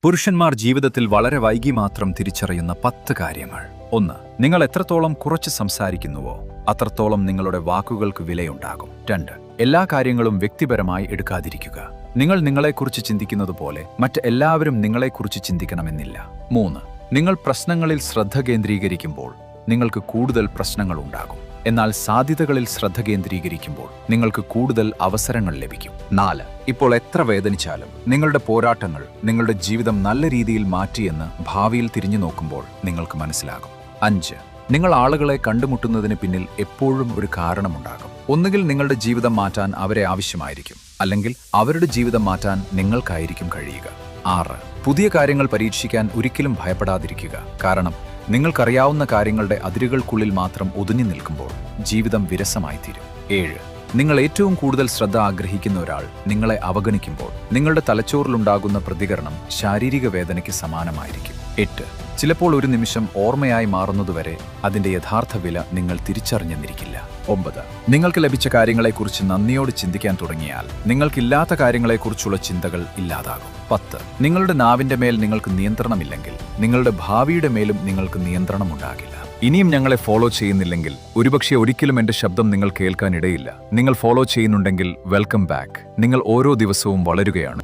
പുരുഷന്മാർ ജീവിതത്തിൽ വളരെ വൈകി മാത്രം തിരിച്ചറിയുന്ന 10 കാര്യങ്ങൾ. 1. നിങ്ങൾ എത്രത്തോളം കുറച്ച് സംസാരിക്കുന്നുവോ അത്രത്തോളം നിങ്ങളുടെ വാക്കുകൾക്ക് വിലയുണ്ടാകും. 2. എല്ലാ കാര്യങ്ങളും വ്യക്തിപരമായി എടുക്കാതിരിക്കുക. നിങ്ങൾ നിങ്ങളെക്കുറിച്ച് ചിന്തിക്കുന്നത് പോലെ മറ്റ് എല്ലാവരും നിങ്ങളെക്കുറിച്ച് ചിന്തിക്കണമെന്നില്ല. 3. നിങ്ങൾ പ്രശ്നങ്ങളിൽ ശ്രദ്ധ കേന്ദ്രീകരിക്കുമ്പോൾ നിങ്ങൾക്ക് കൂടുതൽ പ്രശ്നങ്ങൾ ഉണ്ടാകും. എന്നാൽ സാധ്യതകളിൽ ശ്രദ്ധ കേന്ദ്രീകരിക്കുമ്പോൾ നിങ്ങൾക്ക് കൂടുതൽ അവസരങ്ങൾ ലഭിക്കും. 4. ഇപ്പോൾ എത്ര വേദനിച്ചാലും നിങ്ങളുടെ പോരാട്ടങ്ങൾ നിങ്ങളുടെ ജീവിതം നല്ല രീതിയിൽ മാറ്റിയെന്ന് ഭാവിയിൽ തിരിഞ്ഞു നോക്കുമ്പോൾ നിങ്ങൾക്ക് മനസ്സിലാകും. 5. നിങ്ങൾ ആളുകളെ കണ്ടുമുട്ടുന്നതിന് പിന്നിൽ എപ്പോഴും ഒരു കാരണമുണ്ടാകും. ഒന്നുകിൽ നിങ്ങളുടെ ജീവിതം മാറ്റാൻ അവരെ ആവശ്യമായിരിക്കും, അല്ലെങ്കിൽ അവരുടെ ജീവിതം മാറ്റാൻ നിങ്ങൾക്കായിരിക്കും കഴിയുക. 6. പുതിയ കാര്യങ്ങൾ പരീക്ഷിക്കാൻ ഒരിക്കലും ഭയപ്പെടാതിരിക്കുക. കാരണം നിങ്ങൾക്കറിയാവുന്ന കാര്യങ്ങളുടെ അതിരുകൾക്കുള്ളിൽ മാത്രം ഒതുങ്ങി നിൽക്കുമ്പോൾ ജീവിതം വിരസമായിത്തീരും. 7. നിങ്ങൾ ഏറ്റവും കൂടുതൽ ശ്രദ്ധ ആഗ്രഹിക്കുന്ന ഒരാൾ നിങ്ങളെ അവഗണിക്കുമ്പോൾ നിങ്ങളുടെ തലച്ചോറിലുണ്ടാകുന്ന പ്രതികരണം ശാരീരിക വേദനയ്ക്ക് സമാനമായിരിക്കും. 8. ചിലപ്പോൾ ഒരു നിമിഷം ഓർമ്മയായി മാറുന്നതുവരെ അതിന്റെ യഥാർത്ഥ വില നിങ്ങൾ തിരിച്ചറിഞ്ഞെന്നിരിക്കില്ല. 9. നിങ്ങൾക്ക് ലഭിച്ച കാര്യങ്ങളെക്കുറിച്ച് നന്ദിയോട് ചിന്തിക്കാൻ തുടങ്ങിയാൽ നിങ്ങൾക്കില്ലാത്ത കാര്യങ്ങളെക്കുറിച്ചുള്ള ചിന്തകൾ ഇല്ലാതാകും. 10. നിങ്ങളുടെ നാവിന്റെ മേൽ നിങ്ങൾക്ക് നിയന്ത്രണമില്ലെങ്കിൽ നിങ്ങളുടെ ഭാവിയുടെ മേലും നിങ്ങൾക്ക് നിയന്ത്രണമുണ്ടാകില്ല. ഇനിയും ഞങ്ങളെ ഫോളോ ചെയ്യുന്നില്ലെങ്കിൽ ഒരുപക്ഷെ ഒരിക്കലും എന്റെ ശബ്ദം നിങ്ങൾ കേൾക്കാനിടയില്ല. നിങ്ങൾ ഫോളോ ചെയ്യുന്നുണ്ടെങ്കിൽ വെൽക്കം ബാക്ക്. നിങ്ങൾ ഓരോ ദിവസവും വളരുകയാണ്.